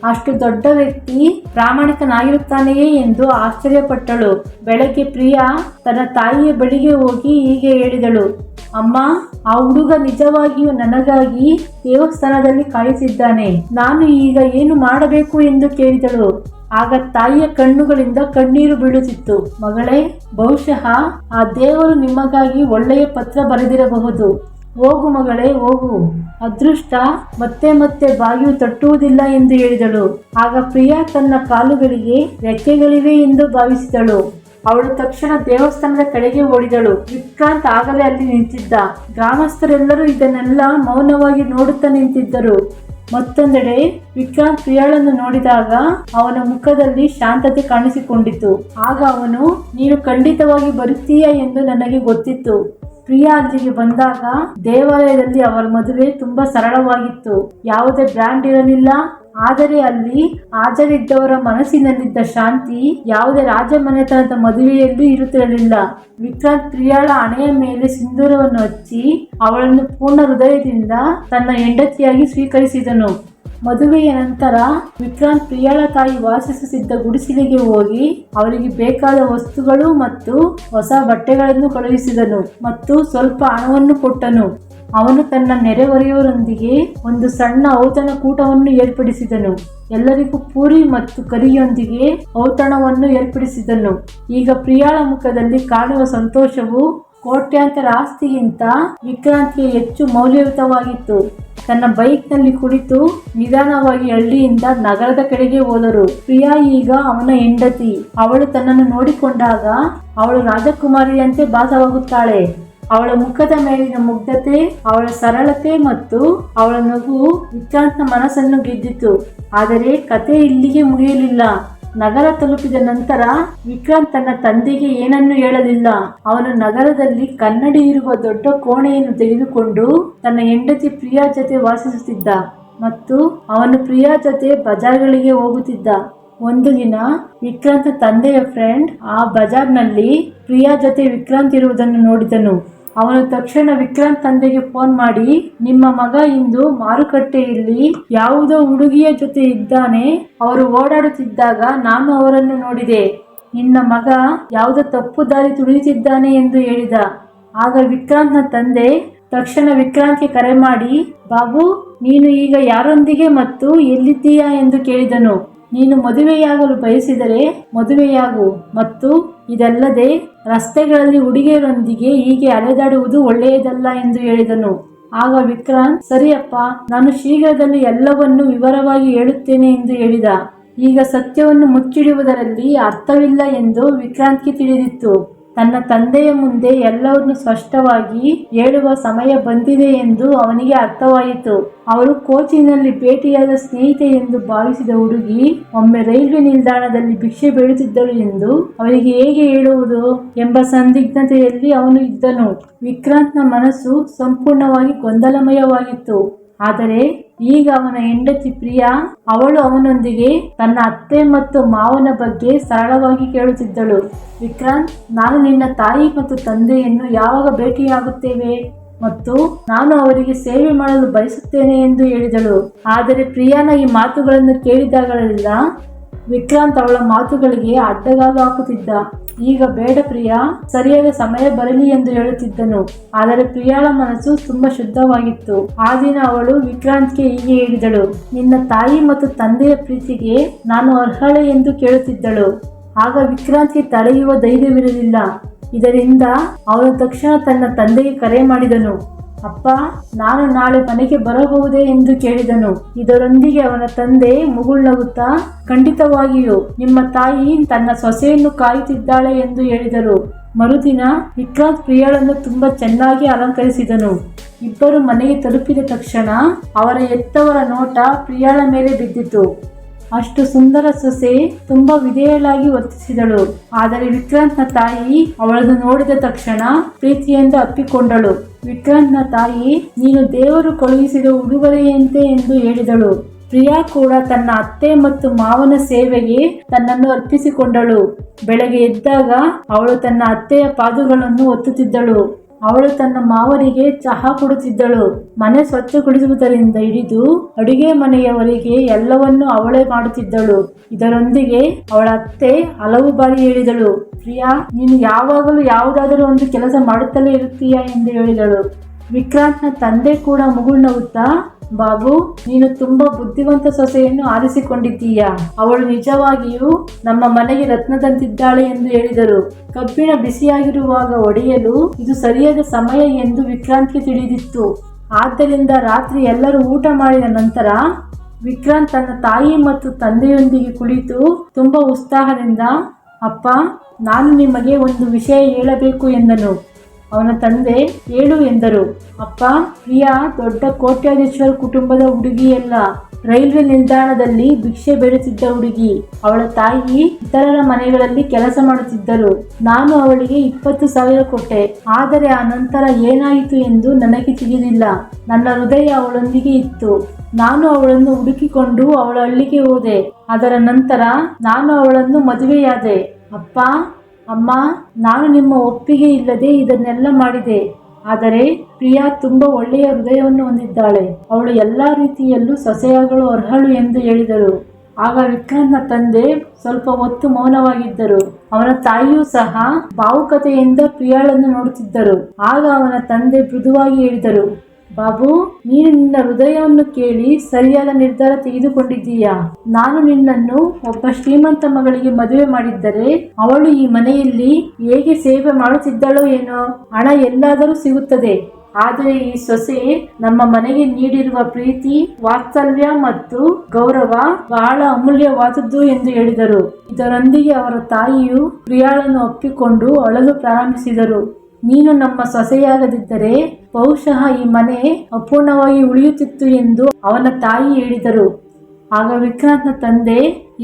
A: ಅಷ್ಟು ದೊಡ್ಡ ವ್ಯಕ್ತಿ ಪ್ರಾಮಾಣಿಕನಾಗಿರುತ್ತಾನೆಯೇ ಎಂದು ಆಶ್ಚರ್ಯಪಟ್ಟಳು. ಬೆಳಗ್ಗೆ ಪ್ರಿಯಾ ತನ್ನ ತಾಯಿಯ ಬಳಿಗೆ ಹೋಗಿ ಹೀಗೆ ಹೇಳಿದಳು, ಅಮ್ಮ, ಆ ಹುಡುಗ ನಿಜವಾಗಿಯೂ ನನಗಾಗಿ ದೇವಸ್ಥಾನದಲ್ಲಿ ಕಾಯುತ್ತಿದ್ದಾನೆ. ನಾನು ಈಗ ಏನು ಮಾಡಬೇಕು ಎಂದು ಕೇಳಿದಳು. ಆಗ ತಾಯಿಯ ಕಣ್ಣುಗಳಿಂದ ಕಣ್ಣೀರು ಬೀಳುತ್ತಿತ್ತು. ಮಗಳೇ, ಬಹುಶಃ ಆ ದೇವರು ನಿಮಗಾಗಿ ಒಳ್ಳೆಯ ಪತ್ರ ಬರೆದಿರಬಹುದು. ಹೋಗು ಮಗಳೇ, ಹೋಗು. ಅದೃಷ್ಟ ಮತ್ತೆ ಮತ್ತೆ ಬಾಗಿಲು ತಟ್ಟುವುದಿಲ್ಲ ಎಂದು ಹೇಳಿದಳು. ಆಗ ಪ್ರಿಯಾ ತನ್ನ ಕಾಲುಗಳಿಗೆ ರೆಕ್ಕೆಗಳಿವೆ ಎಂದು ಭಾವಿಸಿದಳು. ಅವಳು ತಕ್ಷಣ ದೇವಸ್ಥಾನದ ಕಡೆಗೆ ಓಡಿದಳು. ವಿಕ್ರಾಂತ್ ಆಗಲೇ ಅಲ್ಲಿ ನಿಂತಿದ್ದ. ಗ್ರಾಮಸ್ಥರೆಲ್ಲರೂ ಇದನ್ನೆಲ್ಲ ಮೌನವಾಗಿ ನೋಡುತ್ತಾ ನಿಂತಿದ್ದರು. ಮತ್ತೊಂದೆಡೆ ವಿಕ್ರಾಂತ್ ಪ್ರಿಯಾಳನ್ನು ನೋಡಿದಾಗ ಅವನ ಮುಖದಲ್ಲಿ ಶಾಂತತೆ ಕಾಣಿಸಿಕೊಂಡಿತು. ಆಗ ಅವನು, ನೀನು ಖಂಡಿತವಾಗಿ ಬರುತ್ತೀಯಾ ಎಂದು ನನಗೆ ಗೊತ್ತಿತ್ತು. ಪ್ರಿಯಾ ಅಲ್ಲಿಗೆ ಬಂದಾಗ ದೇವಾಲಯದಲ್ಲಿ ಅವರ ಮದುವೆ ತುಂಬಾ ಸರಳವಾಗಿತ್ತು. ಯಾವುದೇ ಬ್ರ್ಯಾಂಡ್ ಇರಲಿಲ್ಲ. ಆದರೆ ಅಲ್ಲಿ ಹಾಜರಿದ್ದವರ ಮನಸ್ಸಿನಲ್ಲಿದ್ದ ಶಾಂತಿ ಯಾವುದೇ ರಾಜಮನೆತನದ ಮದುವೆಯಲ್ಲೂ ಇರುತ್ತಿರಲಿಲ್ಲ. ವಿಕ್ರಾಂತ್ ಪ್ರಿಯಾಳ ಹಣೆಯ ಮೇಲೆ ಸಿಂಧೂರವನ್ನು ಹಚ್ಚಿ ಅವಳನ್ನು ಪೂರ್ಣ ಹೃದಯದಿಂದ ತನ್ನ ಹೆಂಡತಿಯಾಗಿ ಸ್ವೀಕರಿಸಿದನು. ಮದುವೆಯ ನಂತರ ವಿಕ್ರಾಂತ್ ಪ್ರಿಯಾಳ ತಾಯಿ ವಾಸಿಸುತ್ತಿದ್ದ ಗುಡಿಸಲಿಗೆ ಹೋಗಿ ಅವರಿಗೆ ಬೇಕಾದ ವಸ್ತುಗಳು ಮತ್ತು ಹೊಸ ಬಟ್ಟೆಗಳನ್ನು ಕಳುಹಿಸಿದನು ಮತ್ತು ಸ್ವಲ್ಪ ಹಣವನ್ನು ಕೊಟ್ಟನು. ಅವನು ತನ್ನ ನೆರೆಹೊರೆಯವರೊಂದಿಗೆ ಒಂದು ಸಣ್ಣ ಔತಣಕೂಟವನ್ನು ಏರ್ಪಡಿಸಿದನು. ಎಲ್ಲರಿಗೂ ಪೂರಿ ಮತ್ತು ಕರಿಯೊಂದಿಗೆ ಔತಣವನ್ನು ಏರ್ಪಡಿಸಿದನು. ಈಗ ಪ್ರಿಯಾಳ ಮುಖದಲ್ಲಿ ಕಾಣುವ ಸಂತೋಷವು ಕೋಟ್ಯಾಂತರ ಆಸ್ತಿಗಿಂತ ವಿಕ್ರಾಂತ್ಗೆ ಹೆಚ್ಚು ಮೌಲ್ಯಯುತವಾಗಿತ್ತು. ತನ್ನ ಬೈಕ್ನಲ್ಲಿ ಕುಳಿತು ನಿಧಾನವಾಗಿ ಹಳ್ಳಿಯಿಂದ ನಗರದ ಕಡೆಗೆ ಹೋದರು. ಪ್ರಿಯಾ ಈಗ ಅವನ ಹೆಂಡತಿ. ಅವಳು ತನ್ನನ್ನು ನೋಡಿಕೊಂಡಾಗ ಅವಳು ರಾಜಕುಮಾರಿಯಂತೆ ಭಾಸವಾಗುತ್ತಾಳೆ. ಅವಳ ಮುಖದ ಮೇಲಿನ ಮುಗ್ಧತೆ, ಅವಳ ಸರಳತೆ ಮತ್ತು ಅವಳ ನಗು ವಿಕ್ರಾಂತ್ನ ಮನಸ್ಸನ್ನು ಗೆದ್ದಿತು. ಆದರೆ ಕತೆ ಇಲ್ಲಿಗೆ ಮುಗಿಯಲಿಲ್ಲ. ನಗರ ತಲುಪಿದ ನಂತರ ವಿಕ್ರಾಂತ್ ತನ್ನ ತಂದೆಗೆ ಏನನ್ನೂ ಹೇಳಲಿಲ್ಲ. ಅವನು ನಗರದಲ್ಲಿ ಕನ್ನಡಿ ಇರುವ ದೊಡ್ಡ ಕೋಣೆಯನ್ನು ತೆಗೆದುಕೊಂಡು ತನ್ನ ಹೆಂಡತಿ ಪ್ರಿಯಾ ಜೊತೆ ವಾಸಿಸುತ್ತಿದ್ದ ಮತ್ತು ಅವನು ಪ್ರಿಯಾ ಜೊತೆ ಬಜಾರ್ಗಳಿಗೆ ಹೋಗುತ್ತಿದ್ದ. ಒಂದು ದಿನ ವಿಕ್ರಾಂತ್ ತಂದೆಯ ಫ್ರೆಂಡ್ ಆ ಬಜಾರ್ನಲ್ಲಿ ಪ್ರಿಯಾ ಜೊತೆ ವಿಕ್ರಾಂತ್ ಇರುವುದನ್ನು ನೋಡಿದನು. ಅವನು ತಕ್ಷಣ ವಿಕ್ರಾಂತ್ ತಂದೆಗೆ ಫೋನ್ ಮಾಡಿ, ನಿಮ್ಮ ಮಗ ಇಂದು ಮಾರುಕಟ್ಟೆಯಲ್ಲಿ ಯಾವುದೋ ಹುಡುಗಿಯ ಜೊತೆ ಇದ್ದಾನೆ, ಅವರು ಓಡಾಡುತ್ತಿದ್ದಾಗ ನಾನು ಅವರನ್ನು ನೋಡಿದೆ, ನಿನ್ನ ಮಗ ಯಾವುದೋ ತಪ್ಪು ದಾರಿ ತುಳಿಯುತ್ತಿದ್ದಾನೆ ಎಂದು ಹೇಳಿದ. ಆಗ ವಿಕ್ರಾಂತ್ನ ತಂದೆ ತಕ್ಷಣ ವಿಕ್ರಾಂತ್ಗೆ ಕರೆ ಮಾಡಿ, ಬಾಬು ನೀನು ಈಗ ಯಾರೊಂದಿಗೆ ಮತ್ತು ಎಲ್ಲಿದ್ದೀಯಾ ಎಂದು ಕೇಳಿದನು. ನೀನು ಮದುವೆಯಾಗಲು ಬಯಸಿದರೆ ಮದುವೆಯಾಗು, ಮತ್ತು ಇದಲ್ಲದೆ ರಸ್ತೆಗಳಲ್ಲಿ ಹುಡುಗಿಯರೊಂದಿಗೆ ಹೀಗೆ ಅಲೆದಾಡುವುದು ಒಳ್ಳೆಯದಲ್ಲ ಎಂದು ಹೇಳಿದನು. ಆಗ ವಿಕ್ರಾಂತ್, ಸರಿಯಪ್ಪ, ನಾನು ಶೀಘ್ರದಲ್ಲಿ ಎಲ್ಲವನ್ನೂ ವಿವರವಾಗಿ ಹೇಳುತ್ತೇನೆ ಎಂದು ಹೇಳಿದ. ಈಗ ಸತ್ಯವನ್ನು ಮುಚ್ಚಿಡುವುದರಲ್ಲಿ ಅರ್ಥವಿಲ್ಲ ಎಂದು ವಿಕ್ರಾಂತ್ಗೆ ತಿಳಿದಿತ್ತು. ತನ್ನ ತಂದೆಯ ಮುಂದೆ ಎಲ್ಲವನ್ನು ಸ್ಪಷ್ಟವಾಗಿ ಹೇಳುವ ಸಮಯ ಬಂದಿದೆ ಎಂದು ಅವನಿಗೆ ಅರ್ಥವಾಯಿತು. ಅವರು ಕೋಚಿನಲ್ಲಿ ಭೇಟಿಯಾದ ಸ್ನೇಹಿತೆ ಎಂದು ಭಾವಿಸಿದ ಹುಡುಗಿ ಒಮ್ಮೆ ರೈಲ್ವೆ ನಿಲ್ದಾಣದಲ್ಲಿ ಭಿಕ್ಷೆ ಬೇಡುತ್ತಿದ್ದಳು ಎಂದು ಅವರಿಗೆ ಹೇಗೆ ಹೇಳುವುದು ಎಂಬ ಸಂದಿಗ್ಧತೆಯಲ್ಲಿ ಅವನು ಇದ್ದನು. ವಿಕ್ರಾಂತ್ನ ಮನಸ್ಸು ಸಂಪೂರ್ಣವಾಗಿ ಗೊಂದಲಮಯವಾಗಿತ್ತು. ಆದರೆ ಈಗ ಅವನ ಹೆಂಡತಿ ಪ್ರಿಯಾ, ಅವಳು ಅವನೊಂದಿಗೆ ತನ್ನ ಅತ್ತೆ ಮತ್ತು ಮಾವನ ಬಗ್ಗೆ ಸರಳವಾಗಿ ಕೇಳುತ್ತಿದ್ದಳು. ವಿಕ್ರಾಂತ್, ನಾನು ನಿನ್ನ ತಾಯಿ ಮತ್ತು ತಂದೆಯನ್ನು ಯಾವಾಗ ಭೇಟಿಯಾಗುತ್ತೇವೆ ಮತ್ತು ನಾನು ಅವರಿಗೆ ಸೇವೆ ಮಾಡಲು ಬಯಸುತ್ತೇನೆ ಎಂದು ಹೇಳಿದಳು. ಆದರೆ ಪ್ರಿಯಾನ ಈ ಮಾತುಗಳನ್ನು ಕೇಳಿದಾಗಲೆಲ್ಲ ವಿಕ್ರಾಂತ್ ಅವಳ ಮಾತುಗಳಿಗೆ ಅಡ್ಡಗಾಲು ಹಾಕುತ್ತಿದ್ದ. ಈಗ ಬೇಡ ಪ್ರಿಯಾ, ಸರಿಯಾದ ಸಮಯ ಬರಲಿ ಎಂದು ಹೇಳುತ್ತಿದ್ದನು. ಆದರೆ ಪ್ರಿಯಾಳ ಮನಸ್ಸು ತುಂಬಾ ಶುದ್ಧವಾಗಿತ್ತು. ಆ ದಿನ ಅವಳು ವಿಕ್ರಾಂತ್ಗೆ ಹೀಗೆ ಹೇಳಿದಳು, ನಿನ್ನ ತಾಯಿ ಮತ್ತು ತಂದೆಯ ಪ್ರೀತಿಗೆ ನಾನು ಅರ್ಹಳೆ ಎಂದು ಕೇಳುತ್ತಿದ್ದಳು. ಆಗ ವಿಕ್ರಾಂತ್ಗೆ ತಡೆಯುವ ಧೈರ್ಯವಿರಲಿಲ್ಲ. ಇದರಿಂದ ಅವನು ತಕ್ಷಣ ತನ್ನ ತಂದೆಗೆ ಕರೆ ಮಾಡಿದನು. ಅಪ್ಪ, ನಾನು ನಾಳೆ ಮನೆಗೆ ಬರಬಹುದೇ ಎಂದು ಕೇಳಿದನು. ಇದರೊಂದಿಗೆ ಅವನ ತಂದೆ ಮುಗುಳ್ನಗುತ್ತಾ, ಖಂಡಿತವಾಗಿಯೂ ನಿಮ್ಮ ತಾಯಿ ತನ್ನ ಸೊಸೆಯನ್ನು ಕಾಯುತ್ತಿದ್ದಾಳೆ ಎಂದು ಹೇಳಿದರು. ಮರುದಿನ ವಿಕ್ರಾಂತ್ ಪ್ರಿಯಾಳನ್ನು ತುಂಬಾ ಚೆನ್ನಾಗಿ ಅಲಂಕರಿಸಿದನು. ಇಬ್ಬರು ಮನೆಗೆ ತಲುಪಿದ ತಕ್ಷಣ ಅವರ ಹೆತ್ತವರ ನೋಟ ಪ್ರಿಯಾಳ ಮೇಲೆ ಬಿದ್ದಿತು. ಅಷ್ಟು ಸುಂದರ ಸೊಸೆ ತುಂಬಾ ವಿಧೇಯಳಾಗಿ ವರ್ತಿಸಿದಳು. ಆದರೆ ವಿಕ್ರಾಂತ್ನ ತಾಯಿ ಅವಳನ್ನು ನೋಡಿದ ತಕ್ಷಣ ಪ್ರೀತಿಯಿಂದ ಅಪ್ಪಿಕೊಂಡಳು. ವಿಕ್ರಾಂತ್ನ ತಾಯಿ, ನೀನು ದೇವರು ಕಳುಹಿಸಿದ ಉಡುಗೊರೆಯಂತೆ ಎಂದು ಹೇಳಿದಳು. ಪ್ರಿಯಾ ಕೂಡ ತನ್ನ ಅತ್ತೆ ಮತ್ತು ಮಾವನ ಸೇವೆಗೆ ತನ್ನನ್ನು ಅರ್ಪಿಸಿಕೊಂಡಳು. ಬೆಳಗ್ಗೆ ಎದ್ದಾಗ ಅವಳು ತನ್ನ ಅತ್ತೆಯ ಪಾದಗಳನ್ನು ಒತ್ತುತ್ತಿದ್ದಳು. ಅವಳು ತನ್ನ ಮಾವನಿಗೆ ಚಹಾ ಕೊಡುತ್ತಿದ್ದಳು. ಮನೆ ಸ್ವಚ್ಛಗೊಳಿಸುವುದರಿಂದ ಹಿಡಿದು ಅಡುಗೆ ಮನೆಯವರೆಗೆ ಎಲ್ಲವನ್ನೂ ಅವಳೇ ಮಾಡುತ್ತಿದ್ದಳು. ಇದರೊಂದಿಗೆ ಅವಳ ಅತ್ತೆ ಹಲವು ಬಾರಿ ಹೇಳಿದಳು, ಪ್ರಿಯಾ, ನೀನು ಯಾವಾಗಲೂ ಯಾವುದಾದರೂ ಒಂದು ಕೆಲಸ ಮಾಡುತ್ತಲೇ ಇರುತ್ತೀಯಾ ಎಂದು ಹೇಳಿದಳು. ವಿಕ್ರಾಂತ್ನ ತಂದೆ ಕೂಡ ಮುಗುಳ್ನಗುತ್ತಾ, ಬಾಬು, ನೀನು ತುಂಬಾ ಬುದ್ಧಿವಂತ ಸೊಸೆಯನ್ನು ಆರಿಸಿಕೊಂಡಿದ್ದೀಯಾ. ಅವಳು ನಿಜವಾಗಿಯೂ ನಮ್ಮ ಮನೆಗೆ ರತ್ನದಂತಿದ್ದಾಳೆ ಎಂದು ಹೇಳಿದರು. ಕಬ್ಬಿಣ ಬಿಸಿಯಾಗಿರುವಾಗ ಒಡೆಯಲು ಇದು ಸರಿಯಾದ ಸಮಯ ಎಂದು ವಿಕ್ರಾಂತ್ಗೆ ತಿಳಿದಿತ್ತು. ಆದ್ದರಿಂದ ರಾತ್ರಿ ಎಲ್ಲರೂ ಊಟ ಮಾಡಿದ ನಂತರ ವಿಕ್ರಾಂತ್ ತನ್ನ ತಾಯಿ ಮತ್ತು ತಂದೆಯೊಂದಿಗೆ ಕುಳಿತು ತುಂಬಾ ಉತ್ಸಾಹದಿಂದ, ಅಪ್ಪ, ನಾನು ನಿಮಗೆ ಒಂದು ವಿಷಯ ಹೇಳಬೇಕು ಎಂದನು. ಅವನ ತಂದೆ, ಹೇಳು ಎಂದರು. ಅಪ್ಪ, ಪ್ರಿಯಾ ದೊಡ್ಡ ಕೋಟ್ಯಾಧೀಶ್ವರ ಕುಟುಂಬದ ಹುಡುಗಿಯಲ್ಲ, ರೈಲ್ವೆ ನಿಲ್ದಾಣದಲ್ಲಿ ಭಿಕ್ಷೆ ಬೇಡುತ್ತಿದ್ದ ಹುಡುಗಿ. ಅವಳ ತಾಯಿ ಇತರರ ಮನೆಗಳಲ್ಲಿ ಕೆಲಸ ಮಾಡುತ್ತಿದ್ದರು. ನಾನು ಅವಳಿಗೆ 20,000 ಕೊಟ್ಟೆ. ಆದರೆ ಆ ನಂತರ ಏನಾಯಿತು ಎಂದು ನನಗೆ ತಿಳಿದಿಲ್ಲ. ನನ್ನ ಹೃದಯ ಅವಳೊಂದಿಗೆ ಇತ್ತು. ನಾನು ಅವಳನ್ನು ಹುಡುಕಿಕೊಂಡು ಅವಳ ಹಳ್ಳಿಗೆ ಹೋದೆ. ಅದರ ನಂತರ ನಾನು ಅವಳನ್ನು ಮದುವೆಯಾದೆ. ಅಪ್ಪ, ಅಮ್ಮ, ನಾನು ನಿಮ್ಮ ಒಪ್ಪಿಗೆ ಇಲ್ಲದೆ ಇದನ್ನೆಲ್ಲ ಮಾಡಿದೆ. ಆದರೆ ಪ್ರಿಯಾ ತುಂಬಾ ಒಳ್ಳೆಯ ಹೃದಯವನ್ನು ಹೊಂದಿದ್ದಾಳೆ. ಅವಳು ಎಲ್ಲಾ ರೀತಿಯಲ್ಲೂ ಸೊಸೆಯಾಗಲು ಅರ್ಹಳು ಎಂದು ಹೇಳಿದರು. ಆಗ ವಿಕ್ರಾಂತ್ನ ತಂದೆ ಸ್ವಲ್ಪ ಹೊತ್ತು ಮೌನವಾಗಿದ್ದರು. ಅವನ ತಾಯಿಯೂ ಸಹ ಭಾವುಕತೆಯಿಂದ ಪ್ರಿಯಾಳನ್ನು ನೋಡುತ್ತಿದ್ದರು. ಆಗ ಅವನ ತಂದೆ ಮೃದುವಾಗಿ ಹೇಳಿದರು, ಬಾಬು, ನೀನು ನಿನ್ನ ಹೃದಯವನ್ನು ಕೇಳಿ ಸರಿಯಾದ ನಿರ್ಧಾರ ತೆಗೆದುಕೊಂಡಿದ್ದೀಯಾ. ನಾನು ನಿನ್ನನ್ನು ಒಬ್ಬ ಶ್ರೀಮಂತ ಮಗಳಿಗೆ ಮದುವೆ ಮಾಡಿದ್ದರೆ ಅವಳು ಈ ಮನೆಯಲ್ಲಿ ಹೇಗೆ ಸೇವೆ ಮಾಡುತ್ತಿದ್ದಳೋ ಏನೋ. ಹಣ ಎಲ್ಲಾದರೂ ಸಿಗುತ್ತದೆ, ಆದರೆ ಈ ಸೊಸೆ ನಮ್ಮ ಮನೆಗೆ ನೀಡಿರುವ ಪ್ರೀತಿ, ವಾತ್ಸಲ್ಯ ಮತ್ತು ಗೌರವ ಬಹಳ ಅಮೂಲ್ಯವಾದದ್ದು ಎಂದು ಹೇಳಿದರು. ಇದರೊಂದಿಗೆ ಅವರ ತಾಯಿಯು ಪ್ರಿಯಾಳನ್ನು ಒಪ್ಪಿಕೊಂಡು ಅಳಲು ಪ್ರಾರಂಭಿಸಿದರು. ನೀನು ನಮ್ಮ ಸೊಸೆಯಾಗದಿದ್ದರೆ ಬಹುಶಃ ಈ ಮನೆ ಅಪೂರ್ಣವಾಗಿ ಉಳಿಯುತ್ತಿತ್ತು ಎಂದು ಅವನ ತಾಯಿ ಹೇಳಿದರು. ಆಗ ವಿಕ್ರಾಂತ್ನ ತಂದೆ,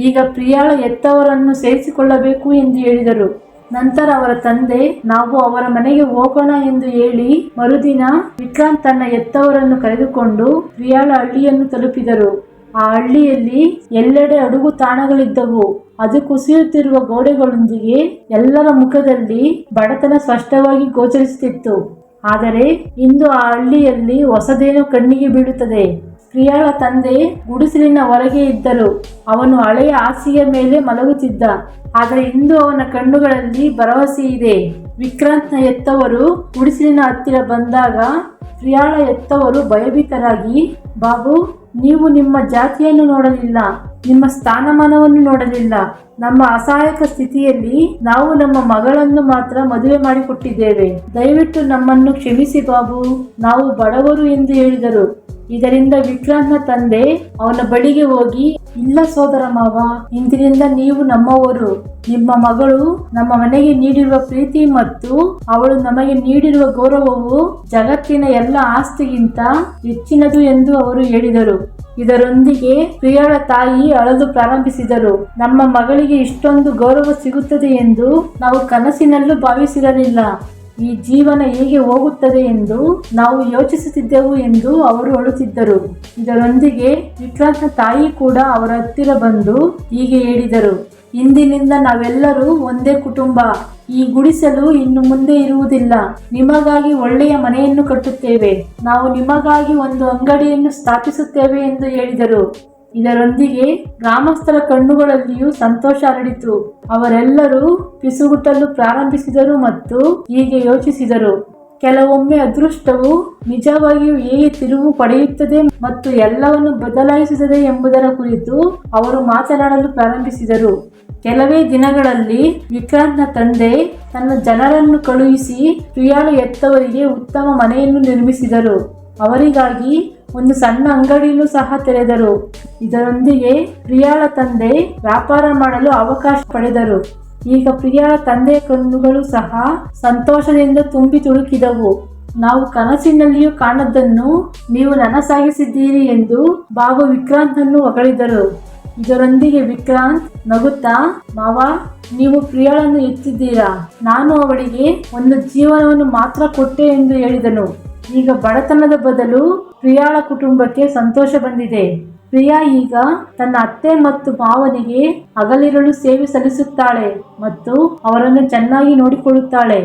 A: ಈಗ ಪ್ರಿಯಾಳ ಹೆತ್ತವರನ್ನು ಸೇರಿಸಿಕೊಳ್ಳಬೇಕು ಎಂದು ಹೇಳಿದರು. ನಂತರ ಅವರ ತಂದೆ, ನಾವು ಅವರ ಮನೆಗೆ ಹೋಗೋಣ ಎಂದು ಹೇಳಿ ಮರುದಿನ ವಿಕ್ರಾಂತ್ ತನ್ನ ಹೆತ್ತವರನ್ನು ಕರೆದುಕೊಂಡು ಪ್ರಿಯಾಳ ಹಳ್ಳಿಯನ್ನು ತಲುಪಿದರು. ಆ ಹಳ್ಳಿಯಲ್ಲಿ ಎಲ್ಲೆಡೆ ಅಡುಗು ತಾಣಗಳಿದ್ದವು. ಅದು ಕುಸಿಯುತ್ತಿರುವ ಗೋಡೆಗಳೊಂದಿಗೆ ಎಲ್ಲರ ಮುಖದಲ್ಲಿ ಬಡತನ ಸ್ಪಷ್ಟವಾಗಿ ಗೋಚರಿಸುತ್ತಿತ್ತು. ಆದರೆ ಇಂದು ಆ ಹಳ್ಳಿಯಲ್ಲಿ ಹೊಸದೇನೋ ಕಣ್ಣಿಗೆ ಬೀಳುತ್ತದೆ. ಪ್ರಿಯಾಳ ತಂದೆ ಗುಡಿಸಲಿನ ಹೊರಗೆ ಇದ್ದರು. ಅವನು ಹಳೆಯ ಹಾಸಿಗೆಯ ಮೇಲೆ ಮಲಗುತ್ತಿದ್ದ. ಆದರೆ ಇಂದು ಅವನ ಕಣ್ಣುಗಳಲ್ಲಿ ಭರವಸೆ ಇದೆ. ವಿಕ್ರಾಂತ್ನ ಹೆತ್ತವರು ಗುಡಿಸಲಿನ ಹತ್ತಿರ ಬಂದಾಗ ಪ್ರಿಯಾಳ ಹೆತ್ತವರು ಭಯಭೀತರಾಗಿ, ಬಾಬು, ನೀವು ನಿಮ್ಮ ಜಾತಿಯನ್ನು ನೋಡಲಿಲ್ಲ, ನಿಮ್ಮ ಸ್ಥಾನಮಾನವನ್ನು ನೋಡಲಿಲ್ಲ. ನಮ್ಮ ಅಸಹಾಯಕ ಸ್ಥಿತಿಯಲ್ಲಿ ನಾವು ನಮ್ಮ ಮಗಳನ್ನು ಮಾತ್ರ ಮದುವೆ ಮಾಡಿಕೊಟ್ಟಿದ್ದೇವೆ. ದಯವಿಟ್ಟು ನಮ್ಮನ್ನು ಕ್ಷಮಿಸಿ ಬಾಬು, ನಾವು ಬಡವರು ಎಂದು ಹೇಳಿದರು. ಇದರಿಂದ ವಿಕ್ರಾಂತ್ನ ತಂದೆ ಅವನ ಬಳಿಗೆ ಹೋಗಿ, ಇಲ್ಲ ಸೋದರ ಮಾವ, ಇಂದಿನಿಂದ ನೀವು ನಮ್ಮವರು. ನಿಮ್ಮ ಮಗಳು ನಮ್ಮ ಮನೆಗೆ ನೀಡಿರುವ ಪ್ರೀತಿ ಮತ್ತು ಅವಳು ನಮಗೆ ನೀಡಿರುವ ಗೌರವವು ಜಗತ್ತಿನ ಎಲ್ಲ ಆಸ್ತಿಗಿಂತ ಹೆಚ್ಚಿನದು ಎಂದು ಅವರು ಹೇಳಿದರು. ಇದರೊಂದಿಗೆ ಪ್ರಿಯಾಳ ತಾಯಿ ಅಳಲು ಪ್ರಾರಂಭಿಸಿದರು. ನಮ್ಮ ಮಗಳಿಗೆ ಇಷ್ಟೊಂದು ಗೌರವ ಸಿಗುತ್ತದೆ ಎಂದು ನಾವು ಕನಸಿನಲ್ಲೂ ಭಾವಿಸಿರಲಿಲ್ಲ. ಈ ಜೀವನ ಹೇಗೆ ಹೋಗುತ್ತದೆ ಎಂದು ನಾವು ಯೋಚಿಸುತ್ತಿದ್ದೆವು ಎಂದು ಅವರು ಅಳುತ್ತಿದ್ದರು. ಇದರೊಂದಿಗೆ ವಿಕ್ರಾಂತ್ನ ತಾಯಿ ಕೂಡ ಅವರ ಹತ್ತಿರ ಬಂದು ಹೀಗೆ ಹೇಳಿದರು, ಇಂದಿನಿಂದ ನಾವೆಲ್ಲರೂ ಒಂದೇ ಕುಟುಂಬ. ಈ ಗುಡಿಸಲು ಇನ್ನು ಮುಂದೆ ಇರುವುದಿಲ್ಲ. ನಿಮಗಾಗಿ ಒಳ್ಳೆಯ ಮನೆಯನ್ನು ಕಟ್ಟುತ್ತೇವೆ. ನಾವು ನಿಮಗಾಗಿ ಒಂದು ಅಂಗಡಿಯನ್ನು ಸ್ಥಾಪಿಸುತ್ತೇವೆ ಎಂದು ಹೇಳಿದರು. ಇದರೊಂದಿಗೆ ಗ್ರಾಮಸ್ಥರ ಕಣ್ಣುಗಳಲ್ಲಿಯೂ ಸಂತೋಷ ಹರಡಿತು. ಅವರೆಲ್ಲರೂ ಪಿಸುಗುಟ್ಟಲು ಪ್ರಾರಂಭಿಸಿದರು ಮತ್ತು ಹೀಗೆ ಯೋಚಿಸಿದರು, ಕೆಲವೊಮ್ಮೆ ಅದೃಷ್ಟವು ನಿಜವಾಗಿಯೂ ಹೇಗೆ ತಿರುವು ಪಡೆಯುತ್ತದೆ ಮತ್ತು ಎಲ್ಲವನ್ನು ಬದಲಾಯಿಸುತ್ತದೆ ಎಂಬುದರ ಕುರಿತು ಅವರು ಮಾತನಾಡಲು ಪ್ರಾರಂಭಿಸಿದರು. ಕೆಲವೇ ದಿನಗಳಲ್ಲಿ ವಿಕ್ರಾಂತ್ನ ತಂದೆ ತನ್ನ ಜನರನ್ನು ಕಳುಹಿಸಿ ಪ್ರಿಯಾಳ ಹೆತ್ತವರಿಗೆ ಉತ್ತಮ ಮನೆಯನ್ನು ನಿರ್ಮಿಸಿದರು. ಅವರಿಗಾಗಿ ಒಂದು ಸಣ್ಣ ಅಂಗಡಿಯನ್ನು ಸಹ ತೆರೆದರು. ಇದರೊಂದಿಗೆ ಪ್ರಿಯಾಳ ತಂದೆ ವ್ಯಾಪಾರ ಮಾಡಲು ಅವಕಾಶ ಪಡೆದರು. ಈಗ ಪ್ರಿಯಾಳ ತಂದೆಯ ಕಣ್ಣುಗಳು ಸಹ ಸಂತೋಷದಿಂದ ತುಂಬಿ ತುಳುಕಿದವು. ನಾವು ಕನಸಿನಲ್ಲಿಯೂ ಕಾಣದ್ದನ್ನು ನೀವು ನನಸಾಗಿಸಿದ್ದೀರಿ ಎಂದು ಬಾಬು ವಿಕ್ರಾಂತ್ನನ್ನು ಹೊಗಳಿದರು. ಇದರೊಂದಿಗೆ ವಿಕ್ರಾಂತ್ ನಗುತ್ತಾ, ಮಾವ, ನೀವು ಪ್ರಿಯಾಳನ್ನು ಎತ್ತಿದ್ದೀರಾ. ನಾನು ಅವಳಿಗೆ ಒಂದು ಜೀವನವನ್ನು ಮಾತ್ರ ಕೊಟ್ಟೆ ಎಂದು ಹೇಳಿದನು. ಈಗ ಬಡತನದ ಬದಲು ಪ್ರಿಯಾಳ ಕುಟುಂಬಕ್ಕೆ ಸಂತೋಷ ಬಂದಿದೆ. ಪ್ರಿಯಾ ಈಗ ತನ್ನ ಅತ್ತೆ ಮತ್ತು ಮಾವನಿಗೆ ಹಗಲಿರುಳು ಸೇವೆ ಸಲ್ಲಿಸುತ್ತಾಳೆ ಮತ್ತು ಅವರನ್ನು ಚೆನ್ನಾಗಿ ನೋಡಿಕೊಳ್ಳುತ್ತಾಳೆ.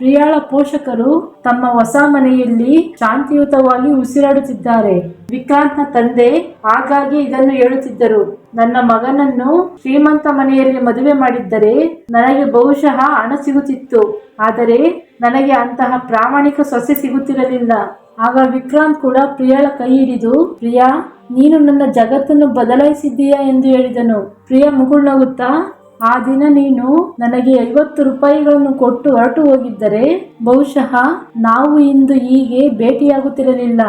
A: ಪ್ರಿಯಾಳ ಪೋಷಕರು ತಮ್ಮ ಹೊಸ ಮನೆಯಲ್ಲಿ ಶಾಂತಿಯುತವಾಗಿ ಉಸಿರಾಡುತ್ತಿದ್ದಾರೆ. ವಿಕ್ರಾಂತ್ನ ತಂದೆ ಆಗಾಗ್ಗೆ ಇದನ್ನು ಹೇಳುತ್ತಿದ್ದರು, ನನ್ನ ಮಗನನ್ನು ಶ್ರೀಮಂತ ಮನೆಯಲ್ಲಿ ಮದುವೆ ಮಾಡಿದ್ದರೆ ನನಗೆ ಬಹುಶಃ ಹಣ ಸಿಗುತ್ತಿತ್ತು, ಆದರೆ ನನಗೆ ಅಂತಹ ಪ್ರಾಮಾಣಿಕ ಸೊಸೆ ಸಿಗುತ್ತಿರಲಿಲ್ಲ. ಆಗ ವಿಕ್ರಾಂತ್ ಕೂಡ ಪ್ರಿಯಾಳ ಕೈ ಹಿಡಿದು, ಪ್ರಿಯಾ, ನೀನು ನನ್ನ ಜಗತ್ತನ್ನು ಬದಲಾಯಿಸಿದ್ದೀಯಾ ಎಂದು ಹೇಳಿದನು. ಪ್ರಿಯಾ ಮುಗುಳ್ನಗುತ್ತಾ, ಆ ದಿನ ನೀನು ನನಗೆ 50 ರೂಪಾಯಿಗಳನ್ನು ಕೊಟ್ಟು ಹೊರಟು ಹೋಗಿದ್ದರೆ ಬಹುಶಃ ನಾವು ಇಂದು ಹೀಗೆ ಭೇಟಿಯಾಗುತ್ತಿರಲಿಲ್ಲ.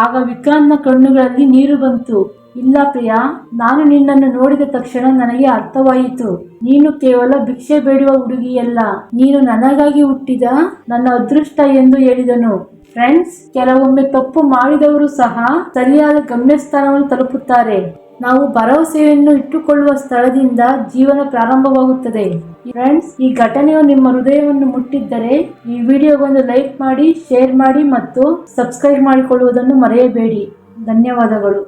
A: ಆಗ ವಿಕ್ರಾಂತ್ನ ಕಣ್ಣುಗಳಲ್ಲಿ ನೀರು ಬಂತು. ಇಲ್ಲ ಪ್ರಿಯಾ, ನಾನು ನಿನ್ನನ್ನು ನೋಡಿದ ತಕ್ಷಣ ನನಗೆ ಅರ್ಥವಾಯಿತು. ನೀನು ಕೇವಲ ಭಿಕ್ಷೆ ಬೇಡುವ ಹುಡುಗಿಯಲ್ಲ, ನೀನು ನನಗಾಗಿ ಹುಟ್ಟಿದ ನನ್ನ ಅದೃಷ್ಟ ಎಂದು ಹೇಳಿದನು. ಫ್ರೆಂಡ್ಸ್, ಕೆಲವೊಮ್ಮೆ ತಪ್ಪು ಮಾಡಿದವರು ಸಹ ಸರಿಯಾದ ಗಮ್ಯಸ್ಥಾನವನ್ನು ತಲುಪುತ್ತಾರೆ. ನಾವು ಭರವಸೆಯನ್ನು ಇಟ್ಟುಕೊಳ್ಳುವ ಸ್ಥಳದಿಂದ ಜೀವನ ಪ್ರಾರಂಭವಾಗುತ್ತದೆ. ಫ್ರೆಂಡ್ಸ್, ಈ ಘಟನೆಯು ನಿಮ್ಮ ಹೃದಯವನ್ನು ಮುಟ್ಟಿದ್ದರೆ ಈ ವಿಡಿಯೋಗೊಂದು ಲೈಕ್ ಮಾಡಿ, ಶೇರ್ ಮಾಡಿ ಮತ್ತು ಸಬ್ಸ್ಕ್ರೈಬ್ ಮಾಡಿಕೊಳ್ಳುವುದನ್ನು ಮರೆಯಬೇಡಿ. ಧನ್ಯವಾದಗಳು.